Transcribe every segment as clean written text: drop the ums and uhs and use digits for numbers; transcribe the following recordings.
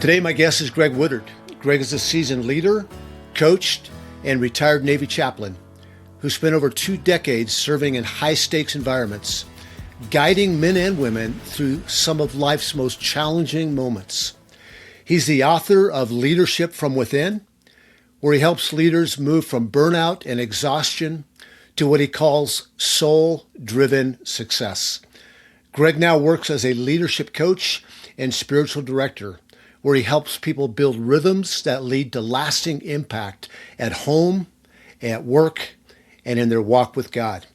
Today, my guest is Greg Woodard. Greg is a seasoned leader, coach, and retired Navy chaplain who spent over 2 decades serving in high-stakes environments, guiding men and women through some of life's most challenging moments. He's the author of Leadership from Within, where he helps leaders move from burnout and exhaustion to what he calls soul-driven success. Greg now works as a leadership coach and spiritual director, where he helps people build rhythms that lead to lasting impact at home, at work, and in their walk with God.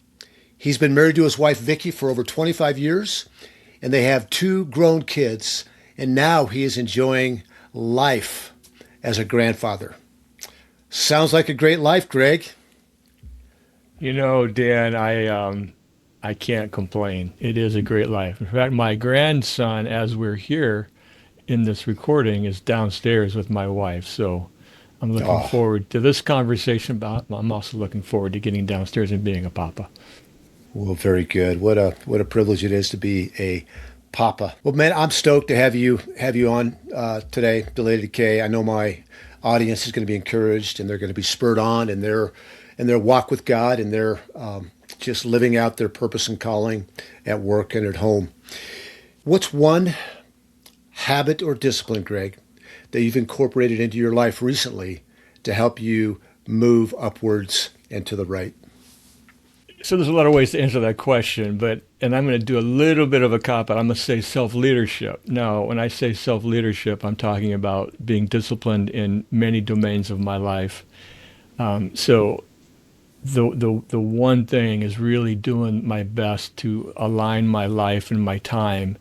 He's been married to his wife, Vicki, for over 25 years, and they have 2 grown kids, and now he is enjoying life as a grandfather. Sounds like a great life, Greg. You know, Dan, I can't complain. It is a great life. In fact, my grandson, as we're here in this recording, is downstairs with my wife. So I'm looking forward to this conversation. I'm also looking forward to getting downstairs and being a papa. Well, very good. What a privilege it is to be a papa. Well, man, I'm stoked to have you on today, Belated K. I know my audience is going to be encouraged, and they're going to be spurred on in their walk with God, and they're just living out their purpose and calling at work and at home. What's one habit or discipline, Greg, that you've incorporated into your life recently to help you move upwards and to the right? So there's a lot of ways to answer that question, and I'm going to do a little bit of a cop-out. I'm going to say self-leadership. Now, when I say self-leadership, I'm talking about being disciplined in many domains of my life. So the one thing is really doing my best to align my life and my time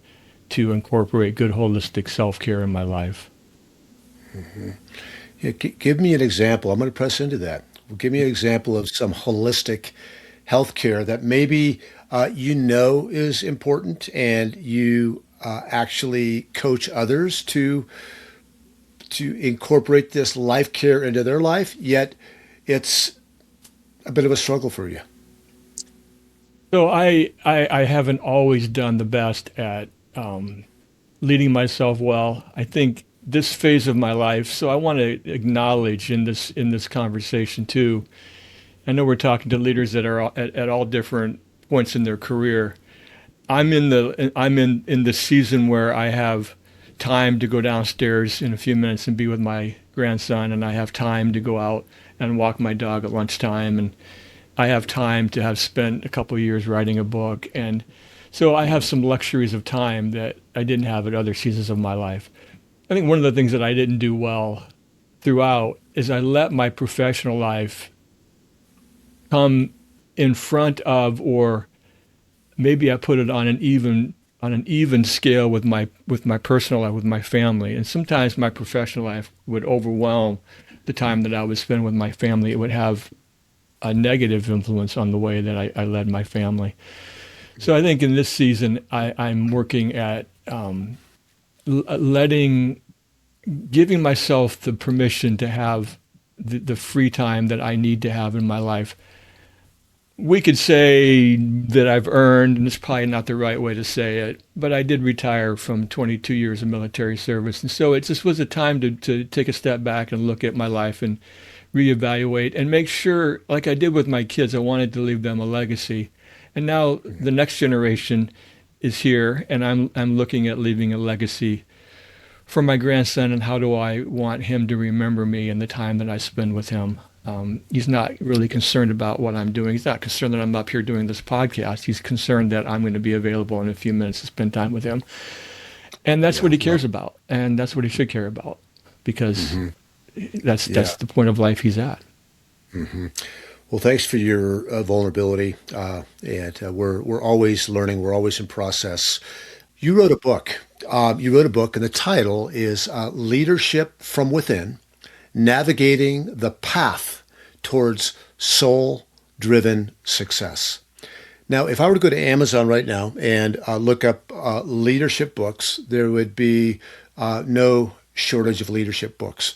to incorporate good holistic self-care in my life. Mm-hmm. Yeah, give me an example. I'm going to press into that. Give me an example of some holistic healthcare that maybe is important, and you actually coach others to incorporate this life care into their life, yet it's a bit of a struggle for you. So I haven't always done the best at leading myself well. I think this phase of my life, so I want to acknowledge in this conversation too, I know we're talking to leaders that are at all different points in their career. I'm in the season where I have time to go downstairs in a few minutes and be with my grandson, and I have time to go out and walk my dog at lunchtime, and I have time to have spent a couple of years writing a book. And so I have some luxuries of time that I didn't have at other seasons of my life. I think one of the things that I didn't do well throughout is I let my professional life come in front of, or maybe I put it on an even scale with my personal life, with my family. And sometimes my professional life would overwhelm the time that I would spend with my family. It would have a negative influence on the way that I led my family. So I think in this season, I'm working at giving myself the permission to have the free time that I need to have in my life. We could say that I've earned, and it's probably not the right way to say it, but I did retire from 22 years of military service. And so it just was a time to take a step back and look at my life and reevaluate and make sure, like I did with my kids, I wanted to leave them a legacy. And now the next generation is here, and I'm looking at leaving a legacy for my grandson, and how do I want him to remember me and the time that I spend with him. He's not really concerned about what I'm doing. He's not concerned that I'm up here doing this podcast. He's concerned that I'm going to be available in a few minutes to spend time with him. And that's what he cares about, and that's what he should care about, because that's the point of life he's at. Mm-hmm. Well, thanks for your vulnerability, and we're always learning. We're always in process. You wrote a book. And the title is Leadership from Within: Navigating the Path Towards Soul-Driven Success. Now, if I were to go to Amazon right now and look up leadership books, there would be no shortage of leadership books.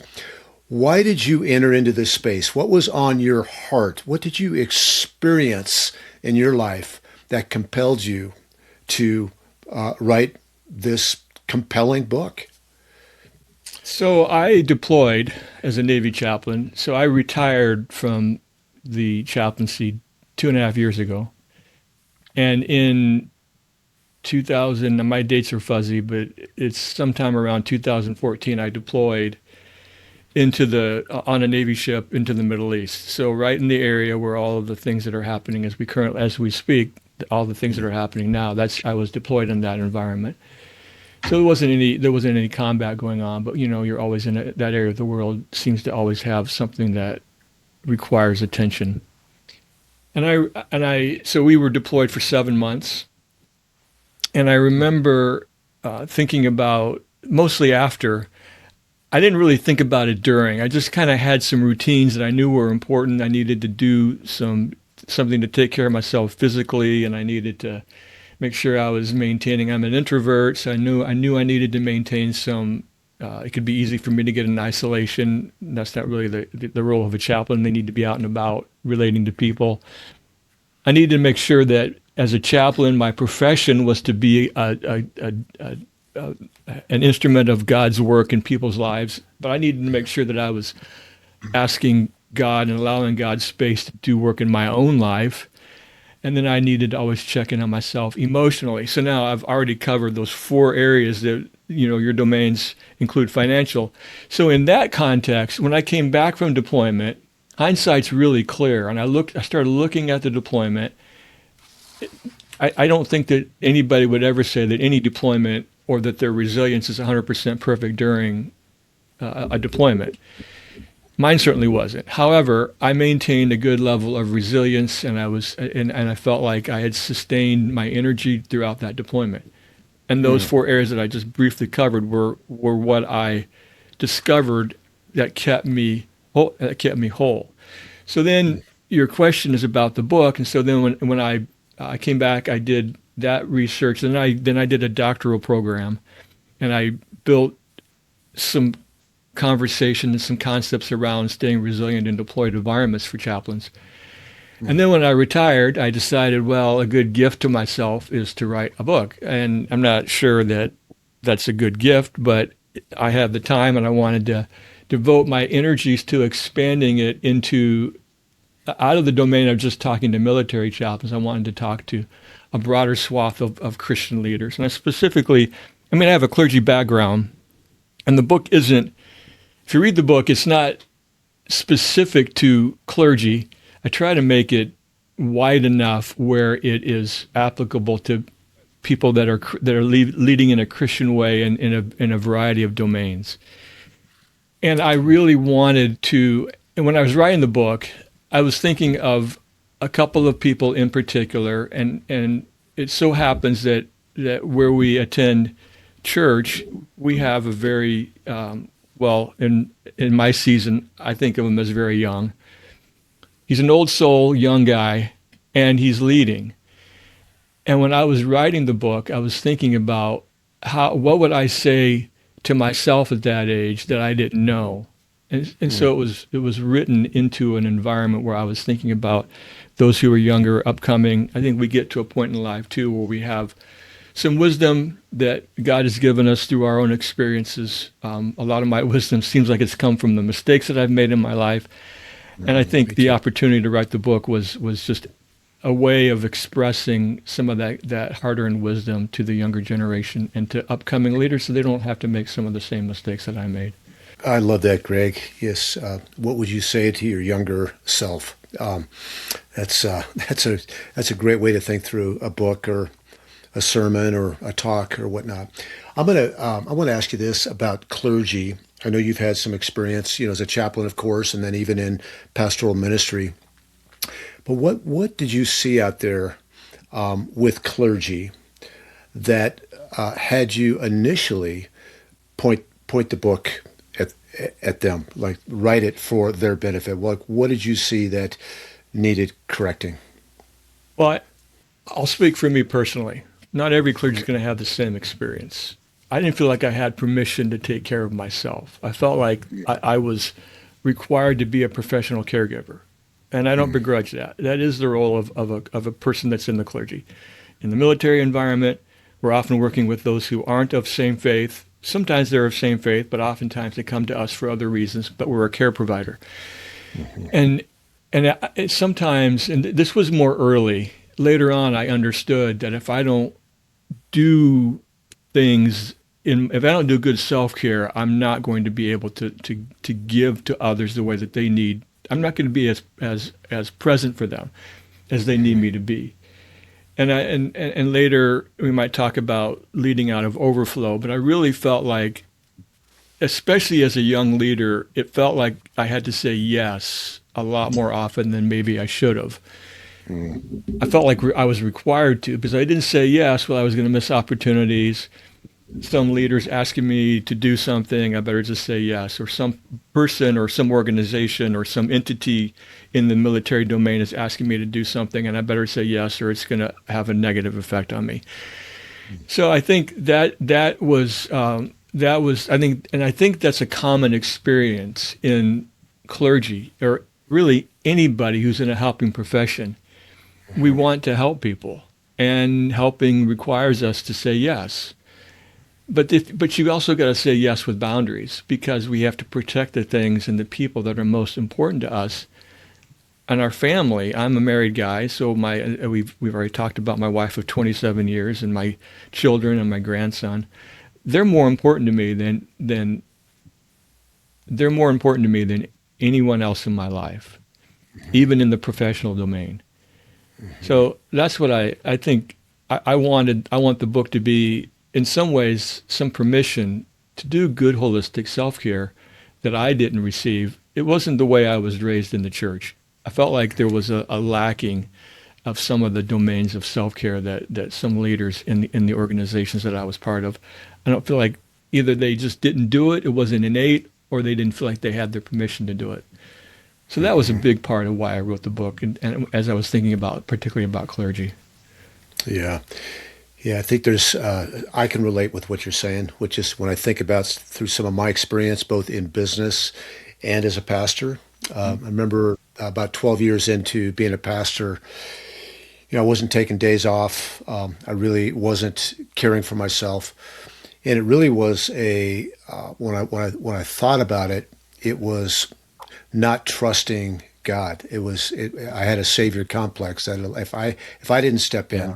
Why did you enter into this space? What was on your heart? What did you experience in your life that compelled you to write this compelling book? So I deployed as a Navy chaplain. So I retired from the chaplaincy 2.5 years ago. And in 2000, my dates are fuzzy, but it's sometime around 2014, I deployed on a Navy ship into the Middle East. So right in the area where all of the things that are happening as we speak, all the things that are happening now, I was deployed in that environment. So there wasn't any combat going on, but you're always in that area of the world seems to always have something that requires attention. So we were deployed for 7 months, and I remember thinking about mostly after. I didn't really think about it during. I just kind of had some routines that I knew were important. I needed to do something to take care of myself physically, and I needed to make sure I was maintaining. I'm an introvert, so I knew I needed to maintain some. It could be easy for me to get in isolation. That's not really the role of a chaplain. They need to be out and about, relating to people. I needed to make sure that as a chaplain, my profession was to be an instrument of God's work in people's lives, but I needed to make sure that I was asking God and allowing God's space to do work in my own life. And then I needed to always check in on myself emotionally. So now I've already covered those 4 areas that, your domains include financial. So in that context, when I came back from deployment, hindsight's really clear. And I started looking at the deployment. I don't think that anybody would ever say that any deployment or that their resilience is 100% perfect during a deployment. Mine certainly wasn't. However, I maintained a good level of resilience, and I felt like I had sustained my energy throughout that deployment. And those 4 areas that I just briefly covered were what I discovered that kept me whole. So then your question is about the book, and so then when I came back, I did that research, and then I did a doctoral program, and I built some conversation and some concepts around staying resilient in deployed environments for chaplains. And then when I retired, I decided, well, a good gift to myself is to write a book. And I'm not sure that that's a good gift, but I have the time, and I wanted to devote my energies to expanding it out of the domain of just talking to military chaplains. I wanted to talk to a broader swath of Christian leaders. And I have a clergy background, and the book isn't, if you read the book, it's not specific to clergy. I try to make it wide enough where it is applicable to people that are leading in a Christian way in a variety of domains. And I really wanted to, and when I was writing the book, I was thinking of a couple of people in particular, and it so happens that where we attend church, we have a very, in my season, I think of him as very young. He's an old soul, young guy, and he's leading. And when I was writing the book, I was thinking about what would I say to myself at that age that I didn't know. And so it was written into an environment where I was thinking about those who are younger, upcoming. I think we get to a point in life, too, where we have some wisdom that God has given us through our own experiences. A lot of my wisdom seems like it's come from the mistakes that I've made in my life. And I think the opportunity to write the book was just a way of expressing some of that hard-earned wisdom to the younger generation and to upcoming leaders so they don't have to make some of the same mistakes that I made. I love that, Greg. Yes. What would you say to your younger self? That's a great way to think through a book or a sermon or a talk or whatnot. I want to ask you this about clergy. I know you've had some experience, as a chaplain, of course, and then even in pastoral ministry. But what did you see out there with clergy that had you initially point the book at them, like write it for their benefit? What did you see that needed correcting? Well, I'll speak for me personally. Not every clergy is going to have the same experience. I didn't feel like I had permission to take care of myself. I felt like I was required to be a professional caregiver. And I don't begrudge that. That is the role of a person that's in the clergy. In the military environment, we're often working with those who aren't of same faith, sometimes they're of same faith, but oftentimes they come to us for other reasons, but we're a care provider. And sometimes, and this was more early, later on I understood that if I don't do things, if I don't do good self-care, I'm not going to be able to give to others the way that they need. I'm not going to be as present for them as they need me to be. And later we might talk about leading out of Overflow, but I really felt like, especially as a young leader, it felt like I had to say yes a lot more often than maybe I should have. I felt like I was required to, because I didn't say yes, well, I was going to miss opportunities. Some leaders asking me to do something, I better just say yes. Or some person or some organization or some entity in the military domain is asking me to do something, and I better say yes, or it's going to have a negative effect on me. So I think that was I think that's a common experience in clergy, or really anybody who's in a helping profession. We want to help people, and helping requires us to say yes. But you also got to say yes with boundaries, because we have to protect the things and the people that are most important to us and our family. I'm a married guy, so we've already talked about my wife of 27 years and my children and my grandson. They're more important to me than anyone else in my life, even in the professional domain. So that's what I think. I want the book to be, in some ways, some permission to do good holistic self-care that I didn't receive. It wasn't the way I was raised in the church. I felt like there was a lacking of some of the domains of self-care that some leaders in the organizations that I was part of. I don't feel like either they just didn't do it, it wasn't innate, or they didn't feel like they had their permission to do it. So that was a big part of why I wrote the book, and as I was thinking particularly about clergy. Yeah. Yeah, I think I can relate with what you're saying, which is when I think about through some of my experience, both in business and as a pastor. I remember about 12 years into being a pastor, I wasn't taking days off. I really wasn't caring for myself. And it really was when I thought about it, it was not trusting God. I had a savior complex that if I didn't step in,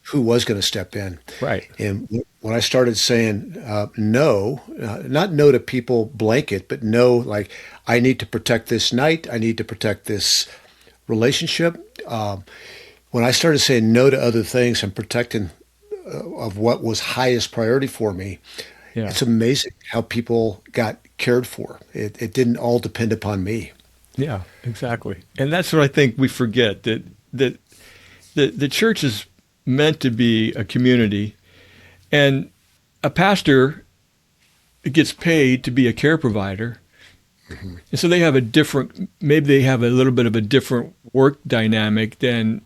who was going to step in? Right. And when I started saying no, not no to people blanket, but no, like I need to protect this night, I need to protect this relationship. When I started saying no to other things and protecting of what was highest priority for me, it's amazing how people got cared for. It didn't all depend upon me. Yeah, exactly. And that's what I think we forget, that the church is meant to be a community, and a pastor gets paid to be a care provider. Mm-hmm. And so maybe they have a little bit of a different work dynamic than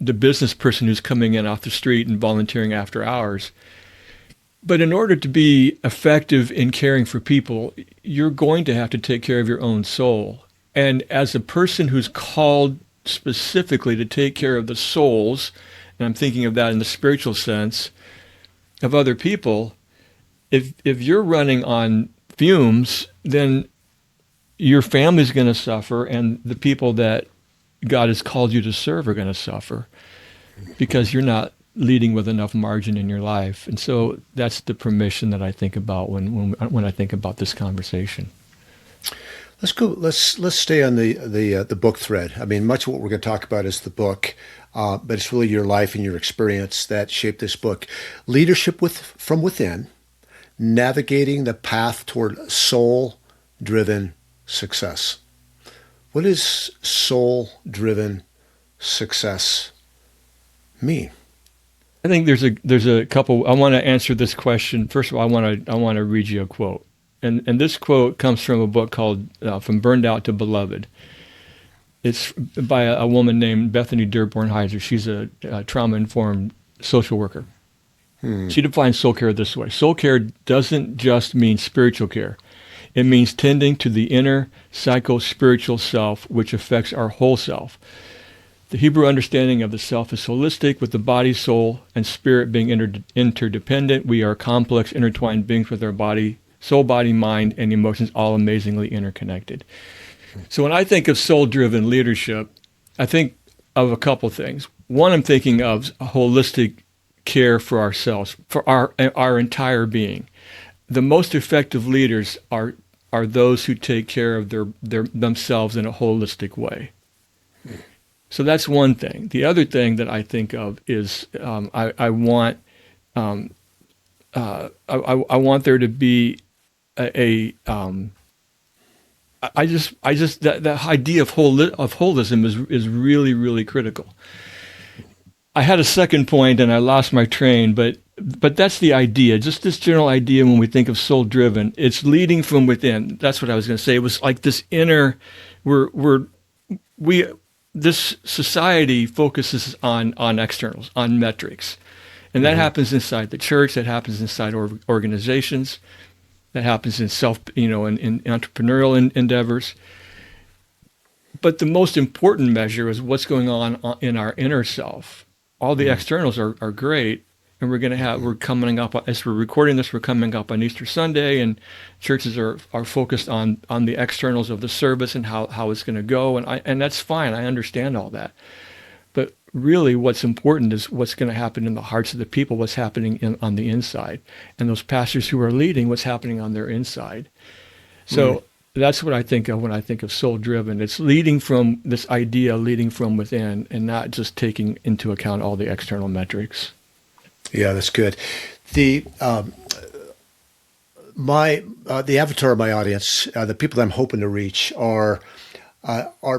the business person who's coming in off the street and volunteering after hours. But in order to be effective in caring for people, you're going to have to take care of your own soul. And as a person who's called specifically to take care of the souls, and I'm thinking of that in the spiritual sense, of other people, if you're running on fumes, then your family's going to suffer, and the people that God has called you to serve are going to suffer because you're not leading with enough margin in your life. And so that's the permission that I think about when I think about this conversation. Let's go. Let's stay on the book thread. I mean, much of what we're going to talk about is the book, but it's really your life and your experience that shaped this book. Leadership from within, navigating the path toward soul-driven success. What does soul-driven success mean? I think there's a couple. I want to answer this question. First of all, I want to read you a quote. And this quote comes from a book called From Burnout to Beloved. It's by a woman named Bethany Dearborn-Heiser. She's a trauma-informed social worker. She defines soul care this way. Soul care doesn't just mean spiritual care. It means tending to the inner psycho-spiritual self, which affects our whole self. The Hebrew understanding of the self is holistic, with the body, soul, and spirit being interdependent. We are complex, intertwined beings with our body, soul, body, mind, and emotions, all amazingly interconnected. So when I think of soul-driven leadership, I think of a couple things. One, I'm thinking of a holistic care for ourselves, for our entire being. The most effective leaders are those who take care of themselves in a holistic way. So that's one thing. The other thing that I think of is I want there to be that idea of holism is really, really critical. I had a second point and I lost my train, but that's the idea. Just this general idea when we think of soul driven, it's leading from within. That's what I was going to say. It was like this inner. This society focuses on externals, on metrics, and that happens inside the church. That happens inside organizations. That happens in in entrepreneurial endeavors. But the most important measure is what's going on in our inner self. All the externals are great, and we're coming up, as we're recording this, we're coming up on Easter Sunday, and churches are focused on the externals of the service and how it's going to go, and that's fine. I understand all that. But really what's important is what's going to happen in the hearts of the people, what's happening on the inside. And those pastors who are leading, what's happening on their inside. So that's what I think of when I think of soul-driven. It's leading from this idea, leading from within, and not just taking into account all the external metrics. Yeah, that's good. The avatar of my audience, the people that I'm hoping to reach are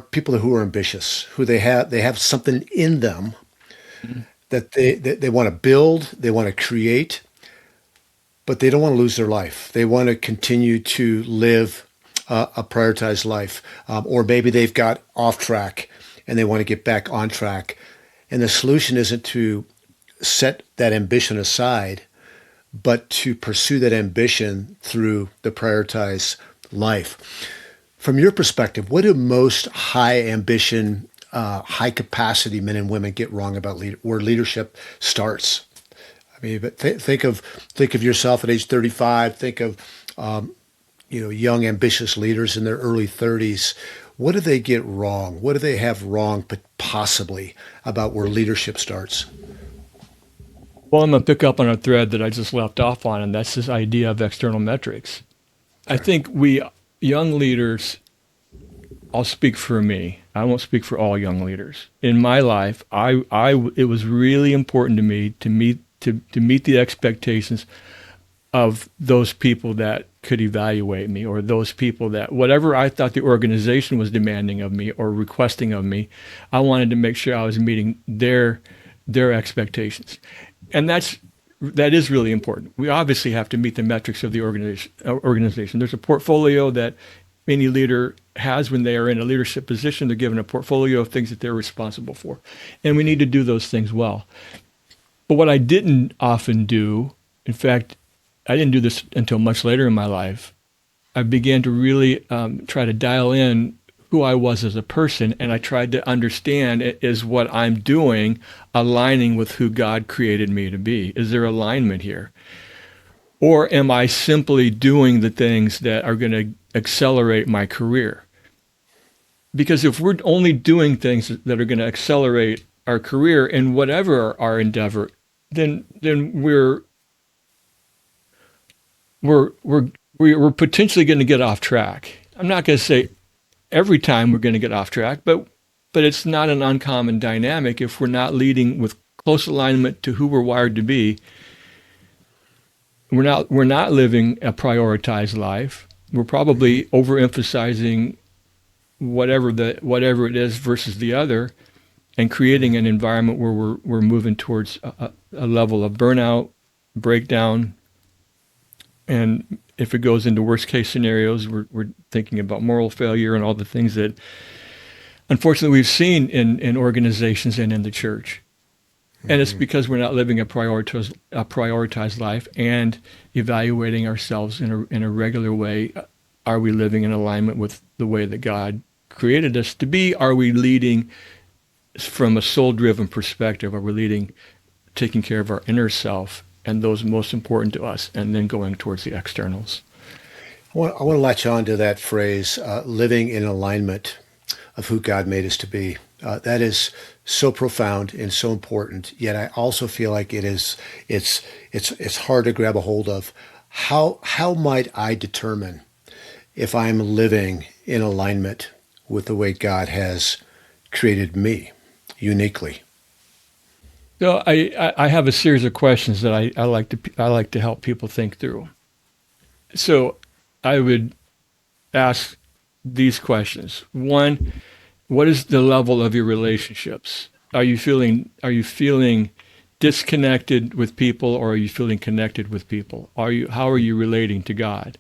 people who are ambitious, who they have something in them that they want to build, they want to create, but they don't want to lose their life. They want to continue to live a prioritized life, or maybe they've got off track and they want to get back on track. And the solution isn't to set that ambition aside, but to pursue that ambition through the prioritized life. From your perspective, what do most high ambition, high capacity men and women get wrong about where leadership starts? I mean, but think of yourself at age 35. Think of young ambitious leaders in their early 30s. What do they get wrong? What do they have wrong, but possibly about where leadership starts? Well, I'm going to pick up on a thread that I just left off on, and that's this idea of external metrics. I think we young leaders, I'll speak for me. I won't speak for all young leaders. In my life, it was really important to me to meet the expectations of those people that could evaluate me, or those people that whatever I thought the organization was demanding of me or requesting of me, I wanted to make sure I was meeting their expectations. And that is really important. We obviously have to meet the metrics of the organization. There's a portfolio that any leader has when they are in a leadership position. They're given a portfolio of things that they're responsible for. And we need to do those things well. But what I didn't often do, in fact, I didn't do this until much later in my life, I began to really try to dial in who I was as a person, and I tried to understand, is what I'm doing aligning with who God created me to be? Is there alignment here? Or am I simply doing the things that are going to accelerate my career? Because if we're only doing things that are going to accelerate our career in whatever our endeavor, then we're potentially going to get off track. I'm not going to say every time we're going to get off track, but it's not an uncommon dynamic if we're not leading with close alignment to who we're wired to be. We're not living a prioritized life. We're probably overemphasizing whatever it is versus the other, and creating an environment where we're moving towards a level of burnout, breakdown, and if it goes into worst case scenarios, we're thinking about moral failure and all the things that, unfortunately, we've seen in organizations and in the church. And it's because we're not living a prioritized life and evaluating ourselves in a regular way. Are we living in alignment with the way that God created us to be? Are we leading from a soul-driven perspective? Are we leading, taking care of our inner self and those most important to us, and then going towards the externals? I want to latch on to that phrase, living in alignment of who God made us to be. That is so profound and so important. Yet I also feel like it's hard to grab a hold of. How might I determine if I'm living in alignment with the way God has created me uniquely? So I have a series of questions that I like to help people think through. So I would ask these questions. One, what is the level of your relationships? Are you feeling disconnected with people, or are you feeling connected with people? How are you relating to God?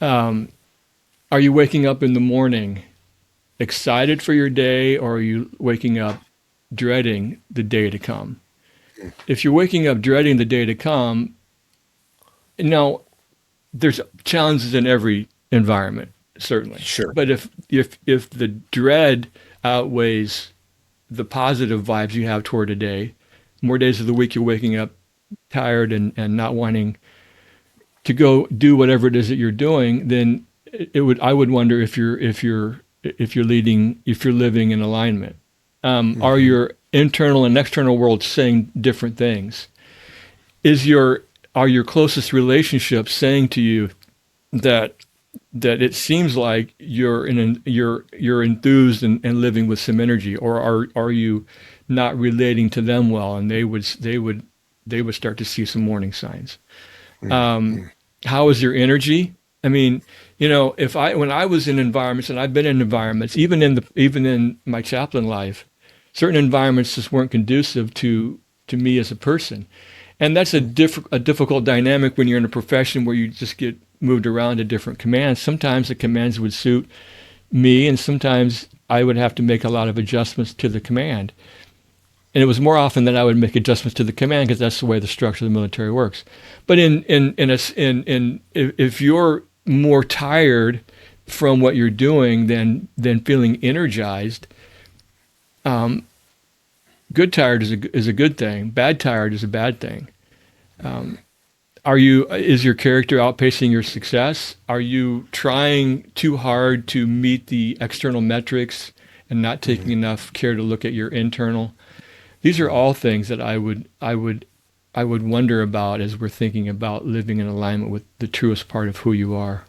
Are you waking up in the morning excited for your day, or are you waking up dreading the day to come? If you're waking up dreading the day to come, now there's challenges in every environment, certainly. Sure. But if the dread outweighs the positive vibes you have toward a day, more days of the week you're waking up tired and not wanting to go do whatever it is that you're doing, then I would wonder if you're living in alignment. Are your internal and external worlds saying different things? Are your closest relationships saying to you that it seems like you're enthused and living with some energy, or are you not relating to them well, and they would start to see some warning signs? How is your energy? I mean, when I was in environments, and I've been in environments, even in my chaplain life, certain environments just weren't conducive to me as a person. And that's a difficult dynamic when you're in a profession where you just get moved around to different commands. Sometimes the commands would suit me, and sometimes I would have to make a lot of adjustments to the command. And it was more often that I would make adjustments to the command, because that's the way the structure of the military works. But if you're more tired from what you're doing than feeling energized, good tired is a good thing. Bad tired is a bad thing. Is your character outpacing your success? Are you trying too hard to meet the external metrics and not taking enough care to look at your internal? These are all things that I would wonder about as we're thinking about living in alignment with the truest part of who you are.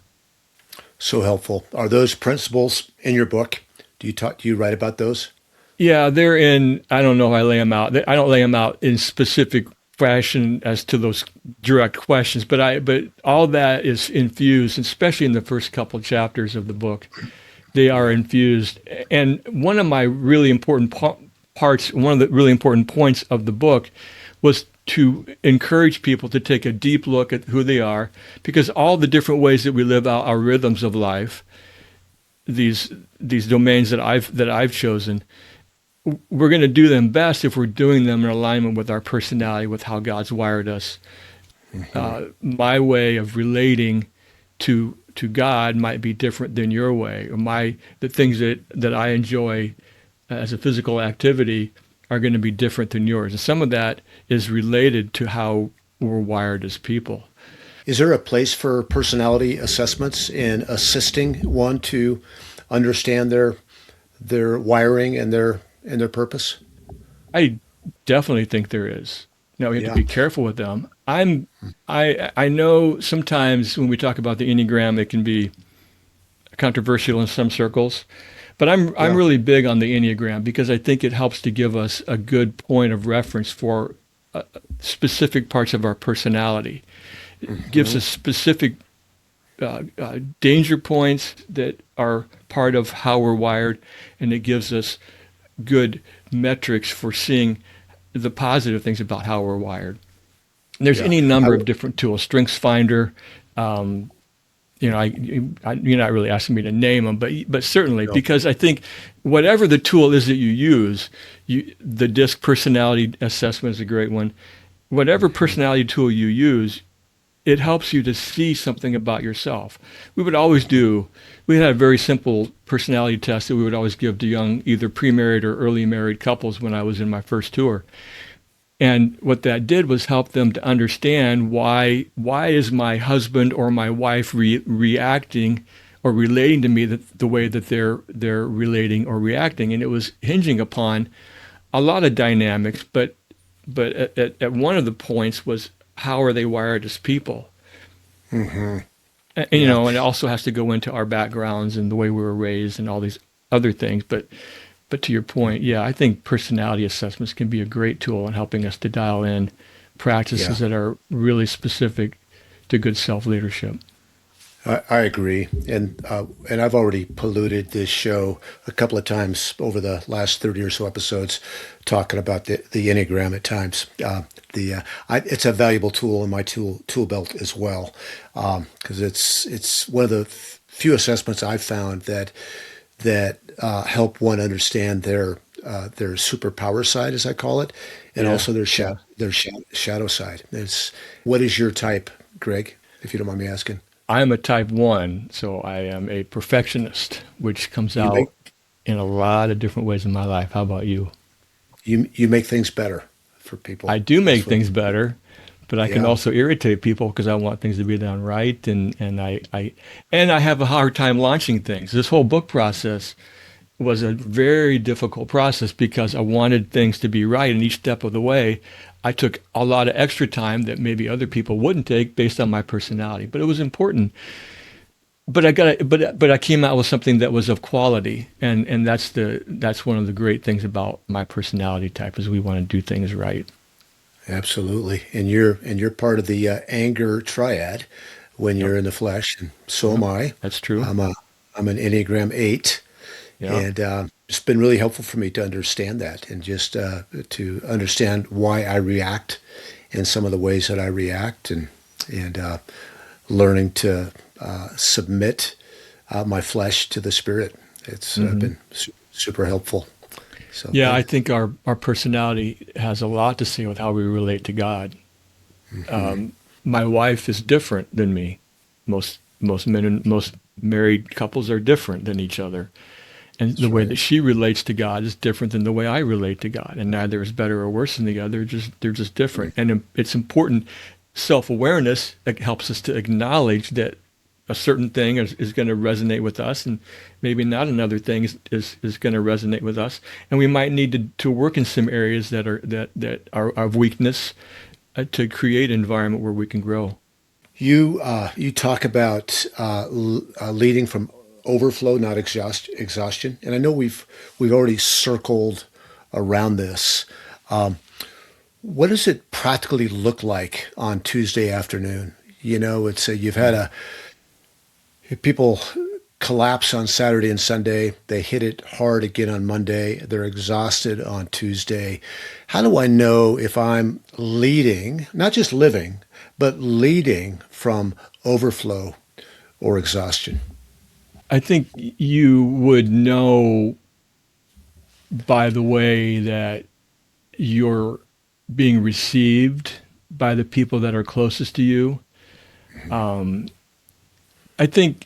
So helpful. Are those principles in your book? Do you write about those? Yeah, they're in. I don't know if I lay them out. I don't lay them out in specific fashion as to those direct questions, but all that is infused, especially in the first couple chapters of the book. They are infused, and one of the really important points of the book was to encourage people to take a deep look at who they are, because all the different ways that we live out our rhythms of life, these domains that I've chosen, we're going to do them best if we're doing them in alignment with our personality, with how God's wired us. My way of relating to God might be different than your way, or the things that I enjoy as a physical activity are going to be different than yours. And some of that is related to how we're wired as people. Is there a place for personality assessments in assisting one to understand their wiring and their purpose? I definitely think there is. Now, we have to be careful with them. I know sometimes when we talk about the Enneagram, it can be controversial in some circles, but I'm really big on the Enneagram, because I think it helps to give us a good point of reference for specific parts of our personality. It gives us specific danger points that are part of how we're wired, and it gives us good metrics for seeing the positive things about how we're wired. And there's any number of different tools. Strengths Finder, you're not really asking me to name them, but certainly, because I think whatever the tool is that you use, the DISC personality assessment is a great one. Whatever personality tool you use, it helps you to see something about yourself. We had a very simple personality test that we would always give to young, either pre-married or early married couples when I was in my first tour. And what that did was help them to understand why is my husband or my wife reacting or relating to me the way that they're relating or reacting. And it was hinging upon a lot of dynamics, but at one of the points was, how are they wired as people? Mm-hmm. And, you know, and it also has to go into our backgrounds and the way we were raised and all these other things. But to your point, yeah, I think personality assessments can be a great tool in helping us to dial in practices that are really specific to good self-leadership. I agree, and I've already polluted this show a couple of times over the last 30 or so episodes, talking about the Enneagram at times. It's a valuable tool in my tool belt as well, because it's one of the few assessments I've found that help one understand their superpower side, as I call it, and also their shadow side. What is your type, Greg, if you don't mind me asking? I'm a type 1, so I am a perfectionist, which comes out in a lot of different ways in my life. How about you? You make things better for people. I do make things better, but I can also irritate people because I want things to be done right, and I have a hard time launching things. This whole book process was a very difficult process because I wanted things to be right, and each step of the way, I took a lot of extra time that maybe other people wouldn't take based on my personality. But it was important. But I came out with something that was of quality, and that's one of the great things about my personality type is we want to do things right. Absolutely, and you're part of the anger triad when you're in the flesh, and so am I. That's true. I'm an Enneagram 8. Yeah. And it's been really helpful for me to understand that, and just to understand why I react in some of the ways that I react, and learning to submit my flesh to the Spirit. It's been super helpful. So I think our personality has a lot to say with how we relate to God. Mm-hmm. My wife is different than me. Most men and most married couples are different than each other. And the way that she relates to God is different than the way I relate to God. And neither is better or worse than the other. They're just different. And it's important. Self-awareness helps us to acknowledge that a certain thing is going to resonate with us, and maybe not another thing is going to resonate with us. And we might need to work in some areas that are of weakness to create an environment where we can grow. You talk about leading from overflow, not exhaustion. And I know we've already circled around this. What does it practically look like on Tuesday afternoon? You know, it's you've had people collapse on Saturday and Sunday. They hit it hard again on Monday. They're exhausted on Tuesday. How do I know if I'm leading, not just living, but leading from overflow or exhaustion? I think you would know by the way that you're being received by the people that are closest to you. I think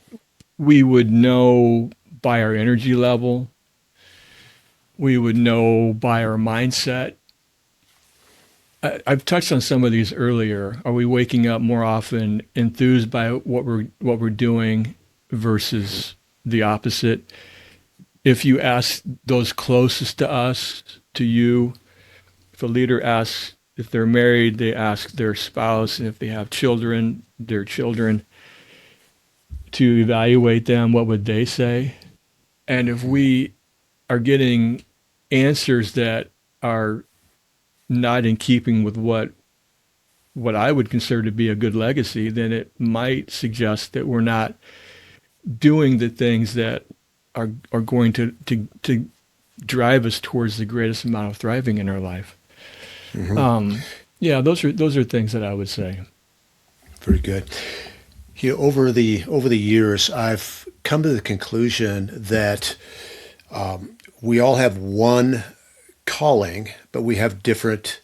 we would know by our energy level. We would know by our mindset. I've touched on some of these earlier. Are we waking up more often enthused by what we're doing versus the opposite? If you ask those closest to us, to you, if a leader asks if they're married, they ask their spouse, and if they have children, their children, to evaluate them, what would they say? And if we are getting answers that are not in keeping with what I would consider to be a good legacy, then it might suggest that we're not doing the things that are going to drive us towards the greatest amount of thriving in our life. Mm-hmm. Those are things that I would say. Very good. Over the years, I've come to the conclusion that we all have one calling, but we have different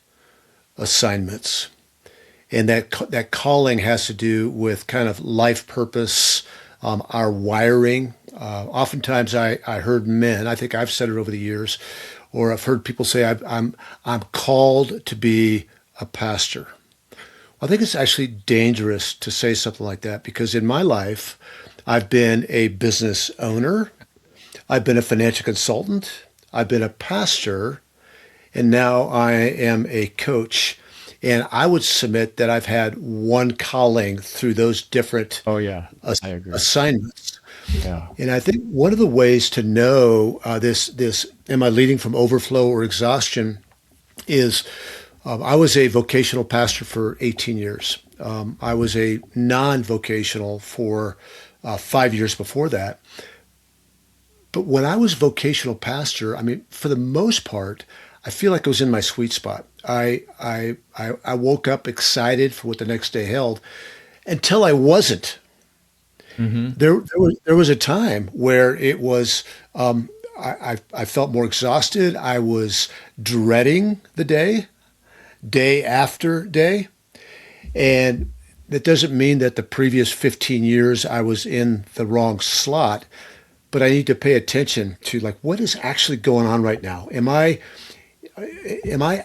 assignments. And that calling has to do with kind of life purpose, our wiring. Oftentimes, I heard men. I think I've said it over the years, or I've heard people say, I'm called to be a pastor. I think it's actually dangerous to say something like that, because in my life, I've been a business owner, I've been a financial consultant, I've been a pastor, and now I am a coach. And I would submit that I've had one calling through those different Oh yeah, I agree. assignments. Yeah. And I think one of the ways to know this, am I leading from overflow or exhaustion, is I was a vocational pastor for 18 years. I was a non-vocational for 5 years before that. But when I was vocational pastor, I mean, for the most part, I feel like I was in my sweet spot. I woke up excited for what the next day held, until I wasn't. Mm-hmm. There was a time where it was I felt more exhausted. I was dreading the day after day, and that doesn't mean that the previous 15 years I was in the wrong slot, but I need to pay attention to, like, what is actually going on right now. Am I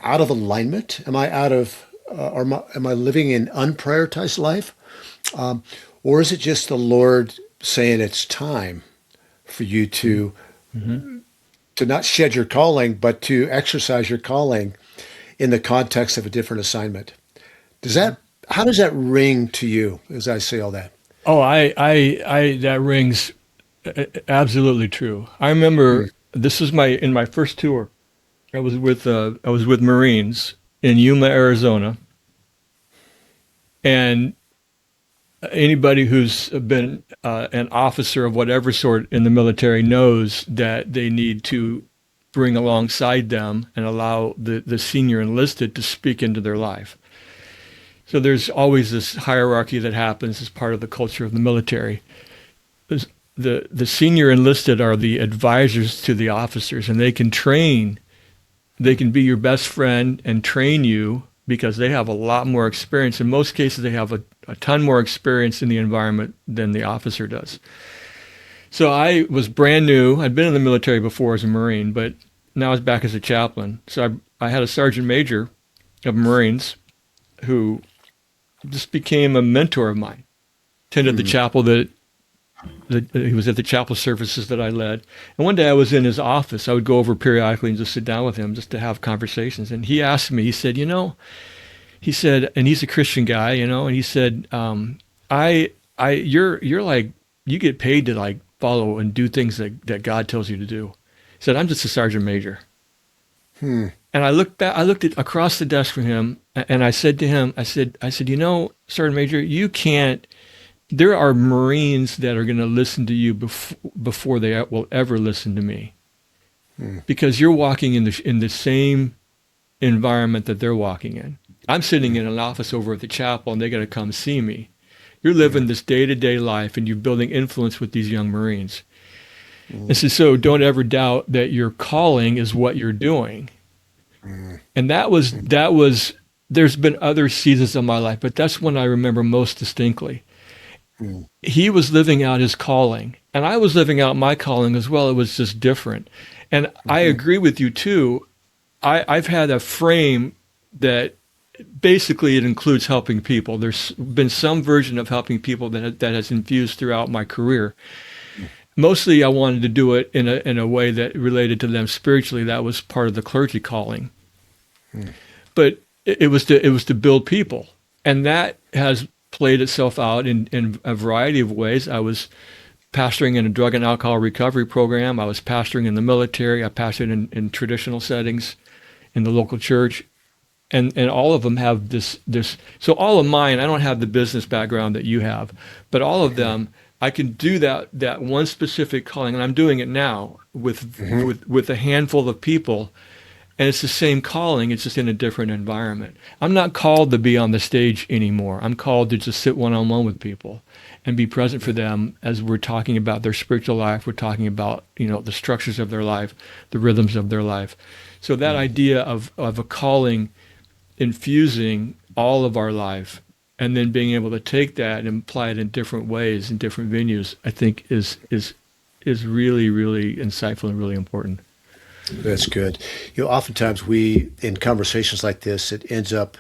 out of alignment? Am I out of or am I living an unprioritized life? Or is it just the Lord saying it's time for you to not shed your calling, but to exercise your calling in the context of a different assignment? How does that ring to you as I say all that? Oh, that rings absolutely true. I remember this was in my first tour. I was with Marines in Yuma, Arizona, and anybody who's been an officer of whatever sort in the military knows that they need to bring alongside them and allow the senior enlisted to speak into their life. So there's always this hierarchy that happens as part of the culture of the military. The senior enlisted are the advisors to the officers, and they can be your best friend and train you because they have a lot more experience. In most cases, they have a ton more experience in the environment than the officer does. So I was brand new. I'd been in the military before as a Marine, but now I was back as a chaplain. So I had a sergeant major of Marines who just became a mentor of mine. Attended the chapel that he was at the chapel services that I led. And one day I was in his office. I would go over periodically and just sit down with him just to have conversations. And he asked me, he said, and he's a Christian guy, and he said, you're like, you get paid to like follow and do things that God tells you to do. He said, I'm just a sergeant major. And I looked across the desk from him, and I said to him, I said, Sergeant Major, you can't. There are Marines that are going to listen to you before they will ever listen to me, because you're walking in the same environment that they're walking in. I'm sitting in an office over at the chapel, and they got to come see me. You're living this day-to-day life, and you're building influence with these young Marines. And so don't ever doubt that your calling is what you're doing. And that was. There's been other seasons of my life, but that's one I remember most distinctly. He was living out his calling, and I was living out my calling as well. It was just different. And I agree with you too. I've had a frame that basically it includes helping people. There's been some version of helping people that has infused throughout my career. Mostly I wanted to do it in a way that related to them spiritually. That was part of the clergy calling. But it was to build people. And that has played itself out in a variety of ways. I was pastoring in a drug and alcohol recovery program. I was pastoring in the military. I pastored in traditional settings in the local church. And all of them have this. So all of mine, I don't have the business background that you have, but all of them, I can do that one specific calling, and I'm doing it now with a handful of people. And it's the same calling, it's just in a different environment. I'm not called to be on the stage anymore. I'm called to just sit one-on-one with people and be present for them as we're talking about their spiritual life. We're talking about, the structures of their life, the rhythms of their life. So that idea of a calling infusing all of our life, and then being able to take that and apply it in different ways in different venues, I think is really, really insightful and really important. That's good. Oftentimes in conversations like this, it ends up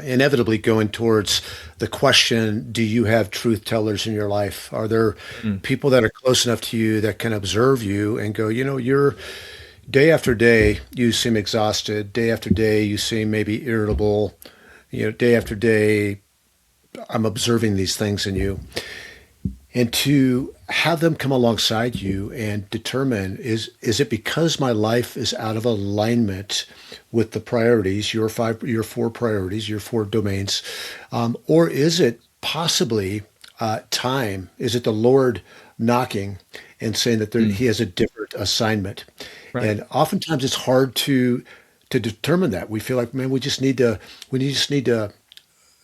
inevitably going towards the question: do you have truth tellers in your life? Are there Mm. people that are close enough to you that can observe you and go, you're day after day, you seem exhausted. Day after day, you seem maybe irritable. Day after day, I'm observing these things in you. And to have them come alongside you and determine, is it because my life is out of alignment with the priorities, your four priorities, your four domains, or is it possibly time? Is it the Lord knocking and saying that Mm. He has a different assignment? Right. And oftentimes it's hard to determine that. We feel like, man, we just need to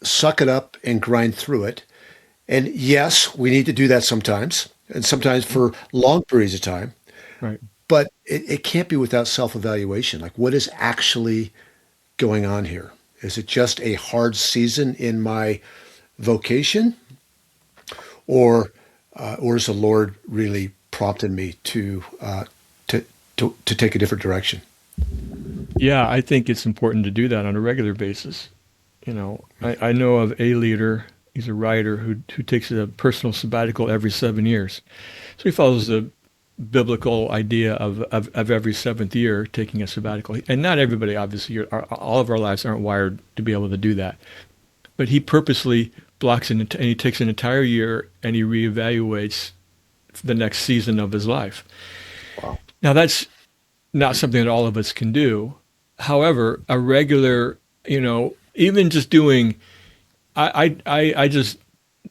suck it up and grind through it. And yes, we need to do that sometimes, and sometimes for long periods of time, Right. but it can't be without self-evaluation. Like, what is actually going on here? Is it just a hard season in my vocation, or is the Lord really prompting me to to take a different direction? Yeah, I think it's important to do that on a regular basis. I know of a leader, he's a writer who takes a personal sabbatical every 7 years. So he follows the biblical idea of every seventh year taking a sabbatical. And not everybody, obviously, all of our lives aren't wired to be able to do that. But he purposely blocks and he takes an entire year and he reevaluates the next season of his life. Wow. Now, that's not something that all of us can do. However, a regular, even just doing, I just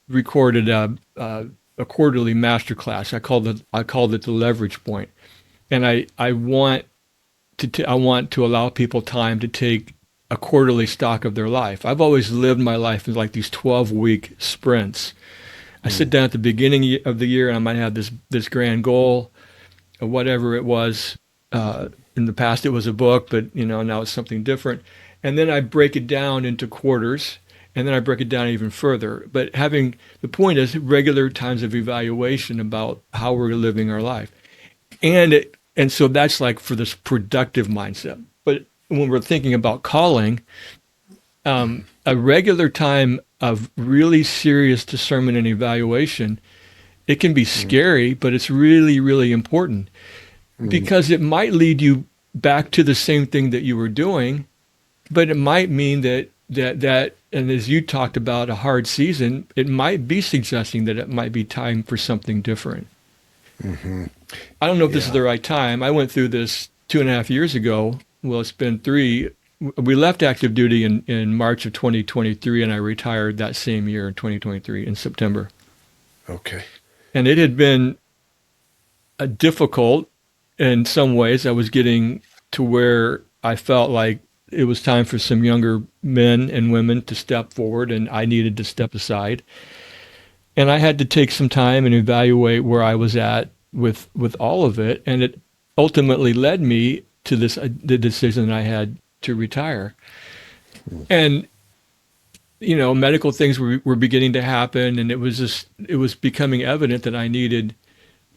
recorded a quarterly masterclass. I called it the leverage point, and I want I want to allow people time to take a quarterly stock of their life. I've always lived my life in like these 12-week sprints. I sit down at the beginning of the year and I might have this grand goal, or whatever it was. In the past, it was a book, but now it's something different. And then I break it down into quarters, and then I break it down even further. But the point is regular times of evaluation about how we're living our life, and so that's like for this productive mindset. But when we're thinking about calling, a regular time of really serious discernment and evaluation, it can be scary, but it's really, really important because it might lead you back to the same thing that you were doing, but it might mean that and as you talked about a hard season, it might be suggesting that it might be time for something different. Mm-hmm. I don't know if this is the right time. I went through this 2.5 years ago. Well, it's been 3. We left active duty in March of 2023, and I retired that same year in 2023 in September. Okay. And it had been difficult in some ways. I was getting to where I felt like it was time for some younger men and women to step forward, and I needed to step aside. And I had to take some time and evaluate where I was at with all of it, and it ultimately led me to the decision that I had to retire. And medical things were beginning to happen, and it was becoming evident that I needed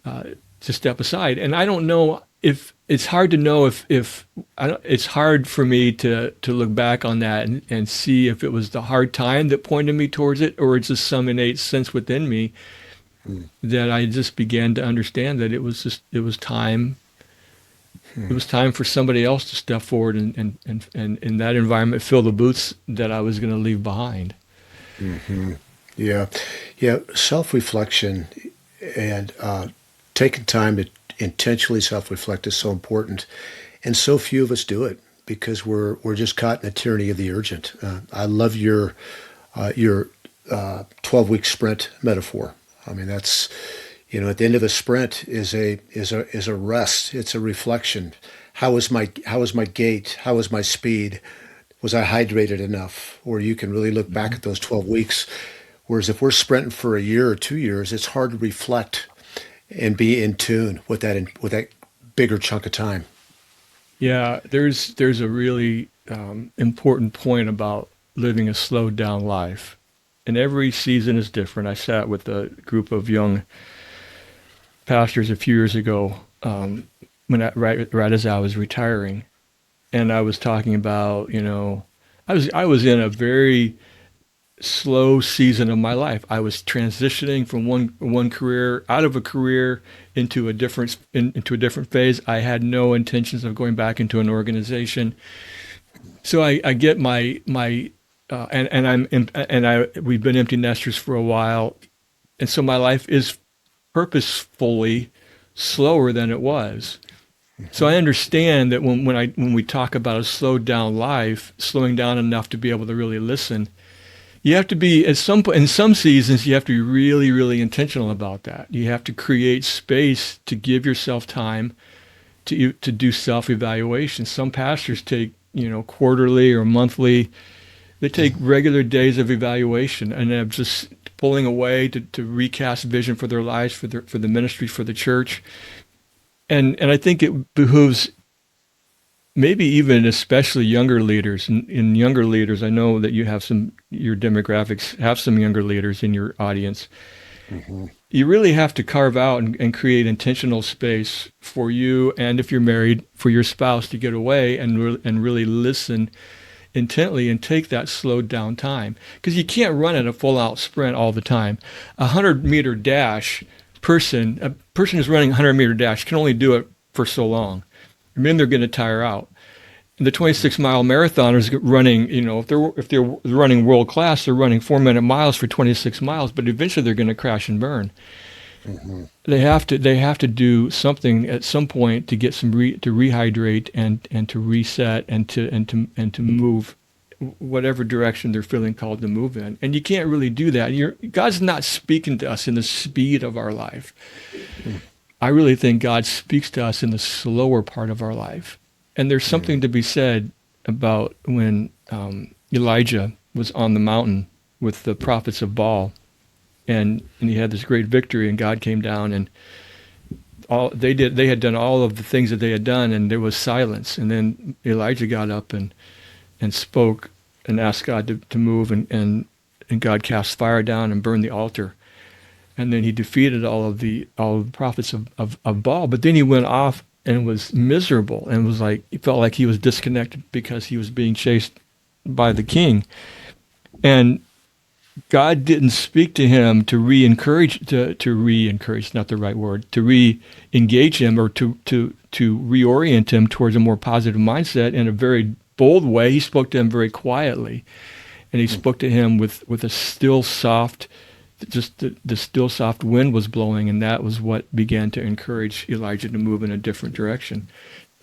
to step aside. And I don't know if it's hard to know if it's hard for me to look back on that and see if it was the hard time that pointed me towards it, or it's just some innate sense within me that I just began to understand that it was time. It was time for somebody else to step forward and in that environment fill the boots that I was going to leave behind. Mm-hmm. Yeah. Self-reflection and taking time to intentionally self-reflect is so important, and so few of us do it because we're just caught in the tyranny of the urgent. I love your 12-week sprint metaphor. I mean, that's at the end of a sprint is a rest. It's a reflection. How was my gait? How was my speed? Was I hydrated enough? Or you can really look back at those 12 weeks. Whereas if we're sprinting for a year or 2 years, it's hard to reflect and be in tune with that bigger chunk of time. Yeah, there's a really important point about living a slowed down life. And every season is different. I sat with a group of young pastors a few years ago, right as I was retiring, and I was talking about, I was in a very slow season of my life. I was transitioning from one career, out of a career, into a different phase. I had no intentions of going back into an organization. So I get we've been empty nesters for a while, and so my life is purposefully slower than it was. So I understand that when we talk about a slowed down life, slowing down enough to be able to really listen, you have to be in some seasons you have to be really, really intentional about that. You have to create space to give yourself time to do self-evaluation. Some pastors take quarterly or monthly. They take regular days of evaluation, and they're just pulling away to recast vision for their lives, for the ministry, for the church. And I think it behooves maybe even especially younger leaders. In younger leaders, I know that you have your demographics have some younger leaders in your audience. Mm-hmm. You really have to carve out and create intentional space for you, and if you're married, for your spouse to get away and really listen intently and take that slowed down time. Because you can't run at a full out sprint all the time. A 100-meter dash a person who's running a 100-meter dash can only do it for so long. And then they're going to tire out. And the 26-mile marathoners running, if they're running world class, they're running 4-minute miles for 26 miles, but eventually they're going to crash and burn. Mm-hmm. They have to do something at some point to get to rehydrate and to reset and to move whatever direction they're feeling called to move in. And you can't really do that. God's not speaking to us in the speed of our life. Mm-hmm. I really think God speaks to us in the slower part of our life. And there's something to be said about when Elijah was on the mountain with the prophets of Baal, and he had this great victory, and God came down, and they had done all of the things that they had done, and there was silence. And then Elijah got up and spoke and asked God to move, and God cast fire down and burned the altar. And then he defeated all of the prophets of Baal. But then he went off and was miserable and he felt like he was disconnected because he was being chased by the king. And God didn't speak to him to re-engage him or to reorient him towards a more positive mindset in a very bold way. He spoke to him very quietly. And he spoke to him with a still soft, just the still soft wind was blowing, and that was what began to encourage Elijah to move in a different direction,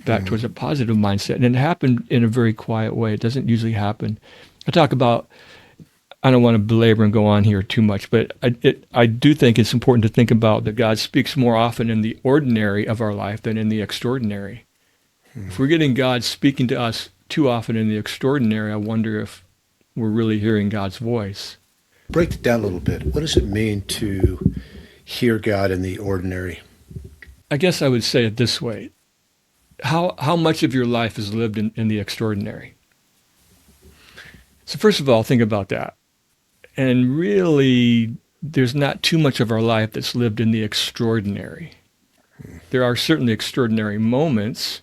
back towards a positive mindset. And it happened in a very quiet way. It doesn't usually happen. I don't want to belabor and go on here too much, but I do think it's important to think about that God speaks more often in the ordinary of our life than in the extraordinary. If we're getting God speaking to us too often in the extraordinary, I wonder if we're really hearing God's voice. Break it down a little bit. What does it mean to hear God in the ordinary? I guess I would say it this way. How much of your life is lived in the extraordinary? So first of all, think about that. And really, there's not too much of our life that's lived in the extraordinary. There are certainly extraordinary moments,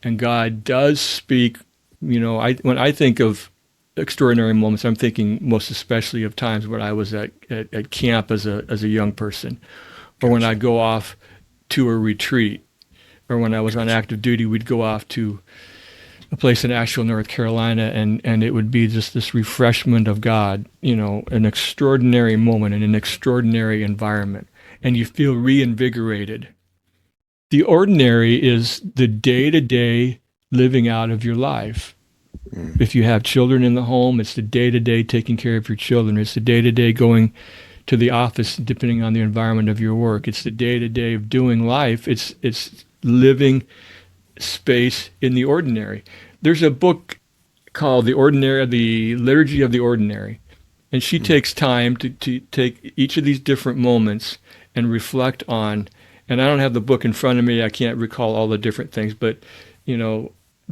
and God does speak. When I think of extraordinary moments, I'm thinking most especially of times when I was at camp as a young person, or when I go off to a retreat, or when I was on active duty, we'd go off to a place in Asheville, North Carolina, and it would be just this refreshment of God, an extraordinary moment in an extraordinary environment, and you feel reinvigorated. The ordinary is the day-to-day living out of your life. If you have children in the home, it's the day-to-day taking care of your children. It's the day-to-day going to the office, depending on the environment of your work. It's the day-to-day of doing life. It's living space in the ordinary. There's a book called The Liturgy of the Ordinary, and she takes time to take each of these different moments and reflect on, and I don't have the book in front of me, I can't recall all the different things, but,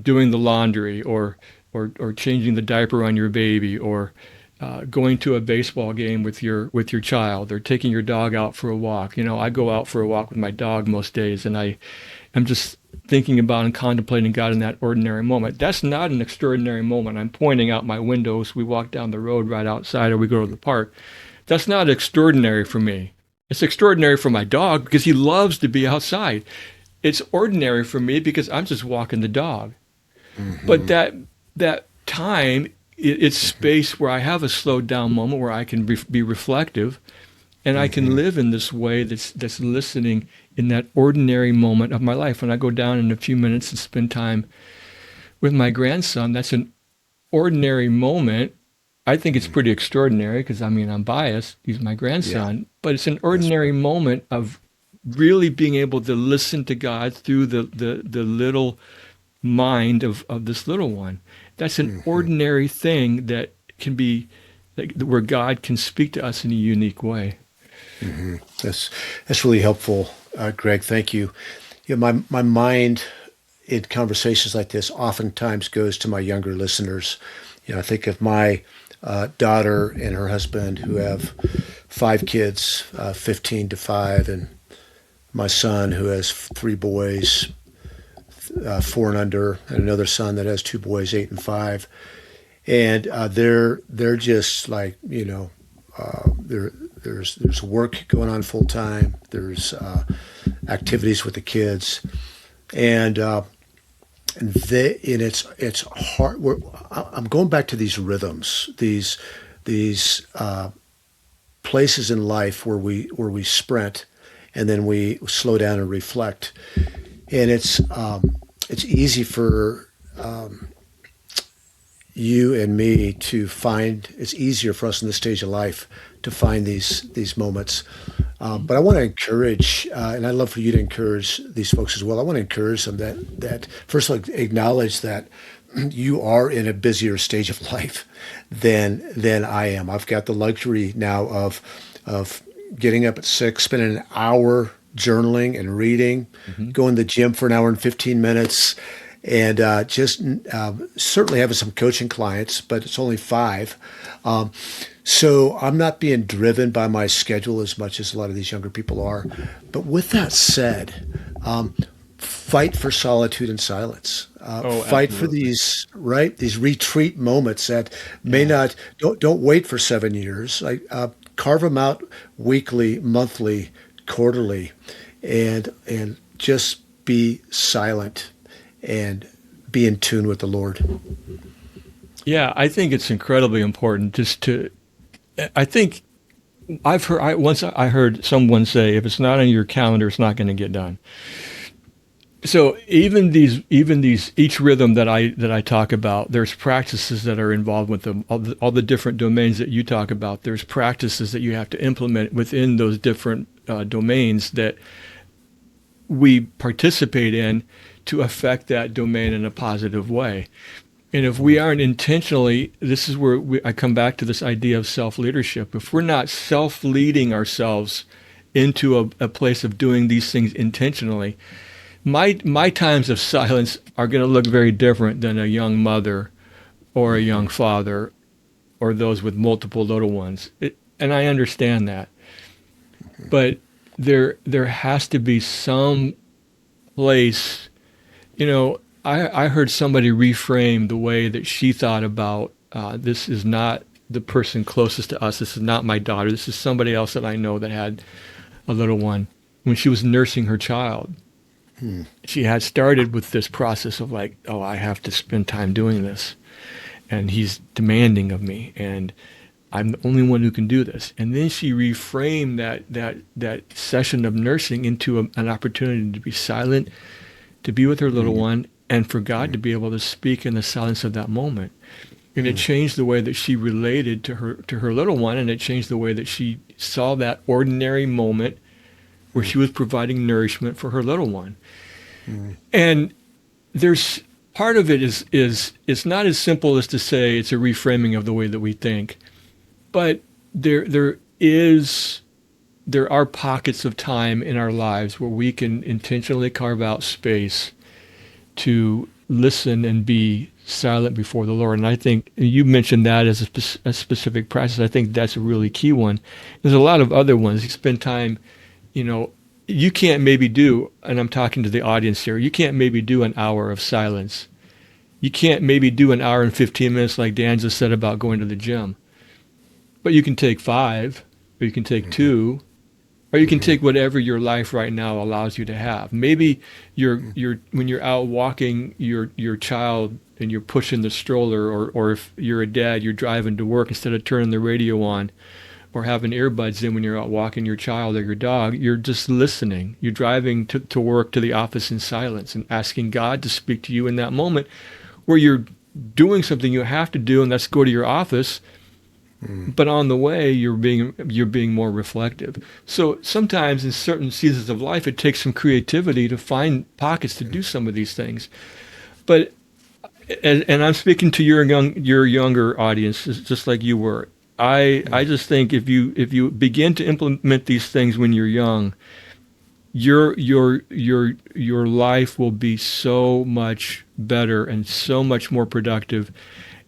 doing the laundry or or changing the diaper on your baby, or going to a baseball game with your child, or taking your dog out for a walk. I go out for a walk with my dog most days, and I'm just thinking about and contemplating God in that ordinary moment. That's not an extraordinary moment. I'm pointing out my windows. We walk down the road right outside, or we go to the park. That's not extraordinary for me. It's extraordinary for my dog because he loves to be outside. It's ordinary for me because I'm just walking the dog. Mm-hmm. But that time, it's space where I have a slowed down moment where I can be reflective, and I can live in this way that's listening in that ordinary moment of my life. When I go down in a few minutes and spend time with my grandson, that's an ordinary moment. I think it's pretty extraordinary because, I'm biased. He's my grandson. But it's an ordinary moment of really being able to listen to God through the little mind of this little one. That's an ordinary thing that can be, where God can speak to us in a unique way. Mm-hmm. That's really helpful, Greg. Thank you. My mind in conversations like this oftentimes goes to my younger listeners. I think of my daughter and her husband, who have 5 kids, 15 to 5, and my son, who has 3 boys, 4 and under, and another son that has 2 boys, 8 and 5. And they're just like, there's work going on full time. There's activities with the kids, and it's hard. I'm going back to these rhythms, these places in life where we sprint, and then we slow down and reflect. And it's easy for you and me to find. It's easier for us in this stage of life to find these moments. But I want to encourage, and I'd love for you to encourage these folks as well. I want to encourage them that first of all, acknowledge that you are in a busier stage of life than I am. I've got the luxury now of getting up at 6, spending an hour journaling and reading, going to the gym for an hour and 15 minutes, and just certainly having some coaching clients, but it's only 5. So I'm not being driven by my schedule as much as a lot of these younger people are. But with that said, fight for solitude and silence. Fight for these retreat moments that may not, don't wait for 7 years. Carve them out weekly, monthly, quarterly, and just be silent and be in tune with the Lord. Yeah, I think it's incredibly important I think I heard someone say, if it's not on your calendar, it's not going to get done. So even each rhythm that I talk about, there's practices that are involved with them. All the different domains that you talk about, there's practices that you have to implement within those different domains that we participate in to affect that domain in a positive way. And if we aren't intentionally, this is where I come back to this idea of self-leadership. If we're not self-leading ourselves into a place of doing these things intentionally, my times of silence are going to look very different than a young mother or a young father or those with multiple little ones. And I understand that. But there has to be some place, I heard somebody reframe the way that she thought about, this is not the person closest to us. This is not my daughter. This is somebody else that I know that had a little one. When she was nursing her child, she had started with this process of like, I have to spend time doing this. And he's demanding of me. And I'm the only one who can do this. And then she reframed that session of nursing into an opportunity to be silent, to be with her little one, and for God to be able to speak in the silence of that moment. And it changed the way that she related to her little one, and it changed the way that she saw that ordinary moment where she was providing nourishment for her little one. And there's part of it is it's not as simple as to say it's a reframing of the way that we think, but there are pockets of time in our lives where we can intentionally carve out space to listen and be silent before the Lord. And I think you mentioned that as a specific practice. I think that's a really key one. There's a lot of other ones. You spend time, you can't maybe do, and I'm talking to the audience here, you can't maybe do an hour of silence. You can't maybe do an hour and 15 minutes like Dan just said about going to the gym. But you can take 5, or you can take 2, or you can take whatever your life right now allows you to have. Maybe you're when you're out walking your child and you're pushing the stroller, or if you're a dad, you're driving to work, instead of turning the radio on or having earbuds in when you're out walking your child or your dog, you're just listening. You're driving to work, to the office in silence, and asking God to speak to you in that moment where you're doing something you have to do, and that's go to your office. But on the way, you're being more reflective. So sometimes in certain seasons of life, it takes some creativity to find pockets to do some of these things. But and I'm speaking to your younger audience, just like you were. I just think if you begin to implement these things when you're young, your life will be so much better and so much more productive,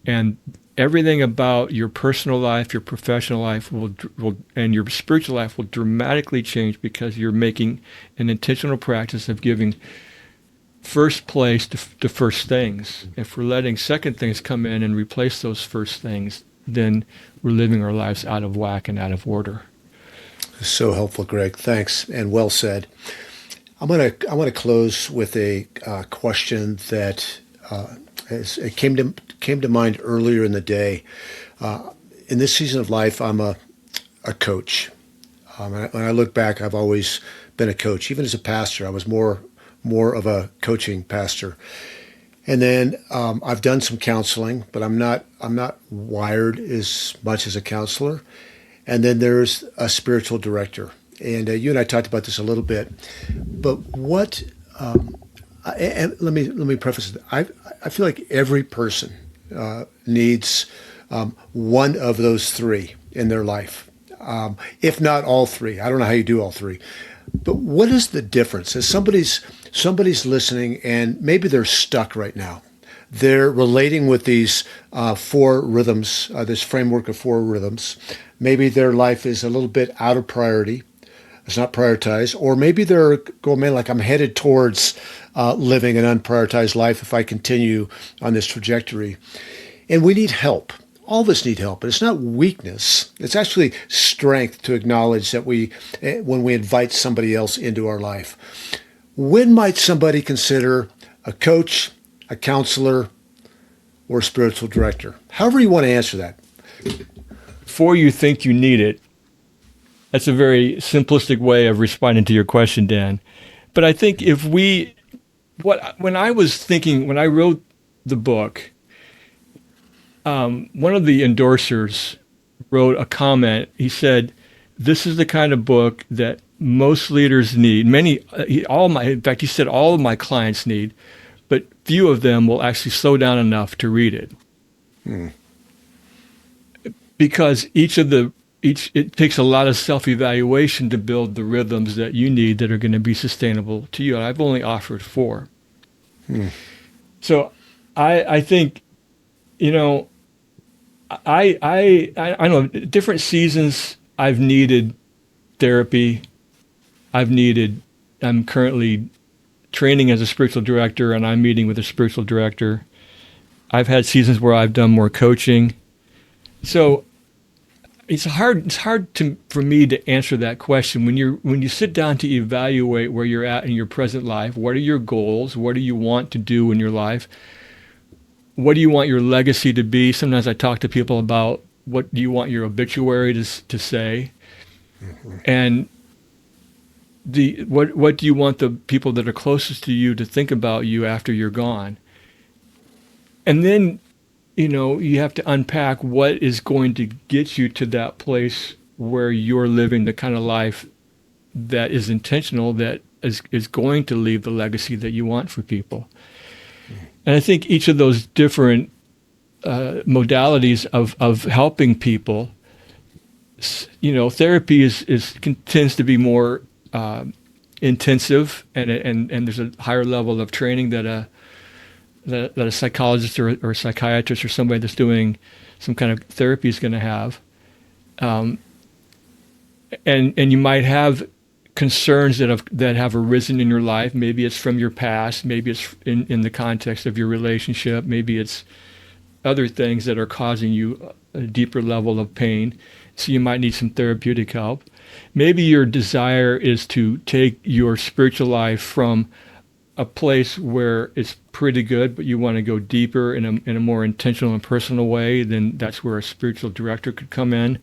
and everything about your personal life, your professional life will and your spiritual life will dramatically change, because you're making an intentional practice of giving first place to first things. If we're letting second things come in and replace those first things, then we're living our lives out of whack and out of order. So helpful, Greg. Thanks, and well said. I want to close with a question that it came to mind earlier in the day. In this season of life, I'm a coach. When I look back, I've always been a coach. Even as a pastor, I was more of a coaching pastor. And then I've done some counseling, but I'm not wired as much as a counselor. And then there's a spiritual director. And you and I talked about this a little bit. But what? And let me preface it. I feel like every person needs one of those three in their life, if not all three. I don't know how you do all three, but what is the difference? As somebody's listening, and maybe they're stuck right now. They're relating with these 4 rhythms, this framework of 4 rhythms. Maybe their life is a little bit out of priority. It's not prioritized. Or maybe they're going, man, like I'm headed towards living an unprioritized life if I continue on this trajectory. And we need help. All of us need help, but it's not weakness. It's actually strength to acknowledge that when we invite somebody else into our life. When might somebody consider a coach, a counselor, or a spiritual director? However you want to answer that. Before you think you need it, that's a very simplistic way of responding to your question, Dan. But I think when I wrote the book, one of the endorsers wrote a comment. He said, "This is the kind of book that most leaders need. He said all of my clients need, but few of them will actually slow down enough to read it." Because it takes a lot of self-evaluation to build the rhythms that you need that are going to be sustainable to you. And I've only offered 4. So I think, I know different seasons I've needed therapy. I'm currently training as a spiritual director, and I'm meeting with a spiritual director. I've had seasons where I've done more coaching. So it's hard for me to answer that question. When you sit down to evaluate where you're at in your present life, what are your goals? What do you want to do in your life? What do you want your legacy to be? Sometimes I talk to people about what do you want your obituary to say, and what do you want the people that are closest to you to think about you after you're gone? And then you have to unpack what is going to get you to that place where you're living the kind of life that is intentional, that is going to leave the legacy that you want for people. And I think each of those different modalities of helping people, therapy tends to be more intensive, and there's a higher level of training that that a psychologist or a psychiatrist or somebody that's doing some kind of therapy is going to have. And you might have concerns that have arisen in your life. Maybe it's from your past. Maybe it's in the context of your relationship. Maybe it's other things that are causing you a deeper level of pain. So you might need some therapeutic help. Maybe your desire is to take your spiritual life from a place where it's pretty good, but you want to go deeper in a more intentional and personal way. Then that's where a spiritual director could come in.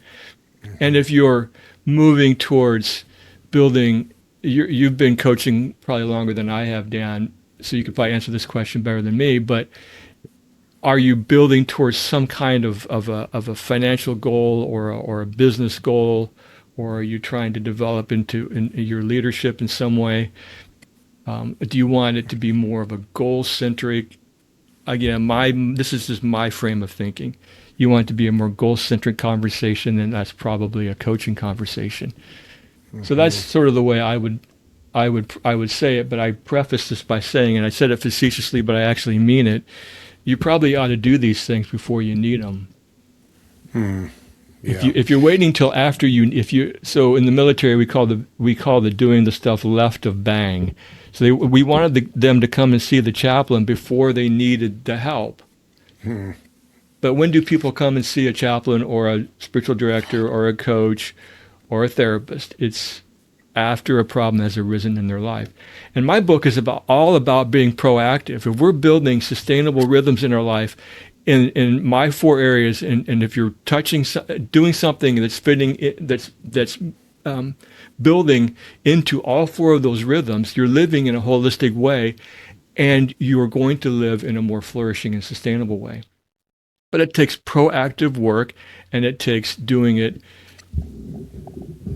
And if you're moving towards building, you've been coaching probably longer than I have, Dan, so you could probably answer this question better than me, but are you building towards some kind of a financial goal or a business goal, or are you trying to develop in your leadership in some way? Do you want it to be more of a goal-centric? Again, this is just my frame of thinking. You want it to be a more goal-centric conversation, and that's probably a coaching conversation. Mm-hmm. So that's sort of the way I would say it. But I preface this by saying, and I said it facetiously, but I actually mean it. You probably ought to do these things before you need them. Yeah. If you're waiting till after so in the military we call the doing the stuff left of bang. So we wanted them to come and see the chaplain before they needed the help. But when do people come and see a chaplain or a spiritual director or a coach or a therapist? It's after a problem has arisen in their life. And my book is all about being proactive. If we're building sustainable rhythms in our life, in my 4 areas, and if you're doing something that's fitting, that's building into all 4 of those rhythms, you're living in a holistic way, and you are going to live in a more flourishing and sustainable way. But it takes proactive work, and it takes doing it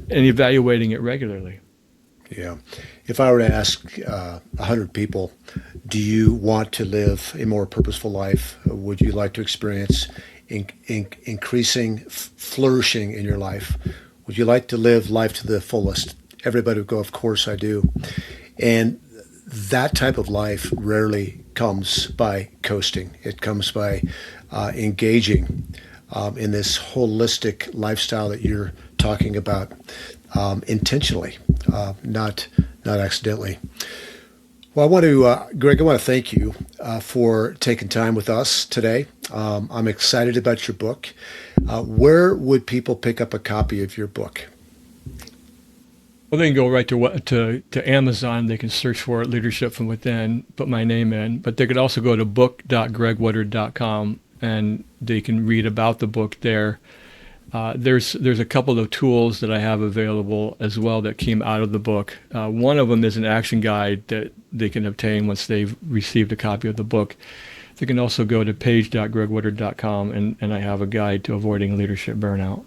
and evaluating it regularly. Yeah. If I were to ask 100 people, do you want to live a more purposeful life? Would you like to experience increasing flourishing in your life? Would you like to live life to the fullest? Everybody would go, of course I do. And that type of life rarely comes by coasting. It comes by engaging in this holistic lifestyle that you're talking about intentionally, not accidentally. Well, I want to, Greg, I want to thank you for taking time with us today. I'm excited about your book. Where would people pick up a copy of your book? Well, they can go right to Amazon. They can search for it, Leadership from Within, put my name in. But they could also go to book.gregwoodard.com, and they can read about the book there. There's a couple of tools that I have available as well that came out of the book. One of them is an action guide that they can obtain once they've received a copy of the book. They can also go to page.gregwoodard.com, and I have a guide to avoiding leadership burnout.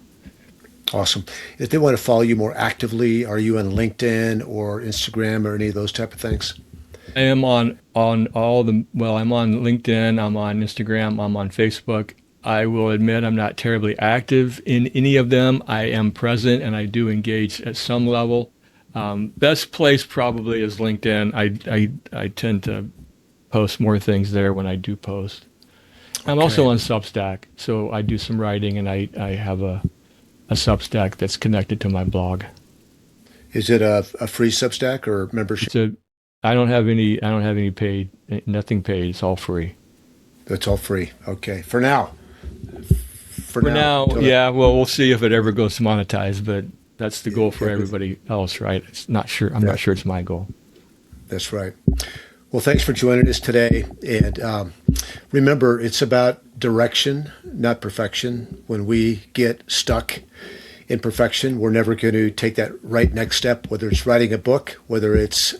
Awesome. If they want to follow you more actively, are you on LinkedIn or Instagram or any of those type of things? I am on all the, well, I'm on LinkedIn, I'm on Instagram, I'm on Facebook. I will admit I'm not terribly active in any of them. I am present and I do engage at some level. Best place probably is LinkedIn. I tend to post more things there when I do post. I'm also on Substack, so I do some writing, and I have a Substack that's connected to my blog. Is it a free Substack or membership? I don't have any paid, nothing paid. It's all free. It's all free. Okay, for now. For now, yeah. Well, we'll see if it ever goes monetized, but that's the goal for everybody else, right? It's not sure. I'm not sure it's my goal. That's right. Well, thanks for joining us today. And remember, it's about direction, not perfection. When we get stuck in perfection, we're never going to take that right next step, whether it's writing a book, whether it's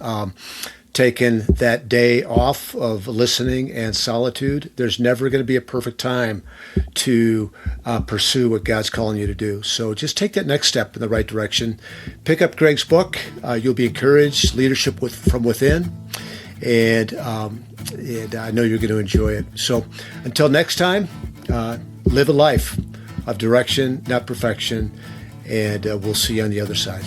taking that day off of listening and solitude. There's never going to be a perfect time to pursue what God's calling you to do. So just take that next step in the right direction. Pick up Greg's book. You'll be encouraged, Leadership from Within. And I know you're going to enjoy it. So until next time, live a life of direction, not perfection. And we'll see you on the other side.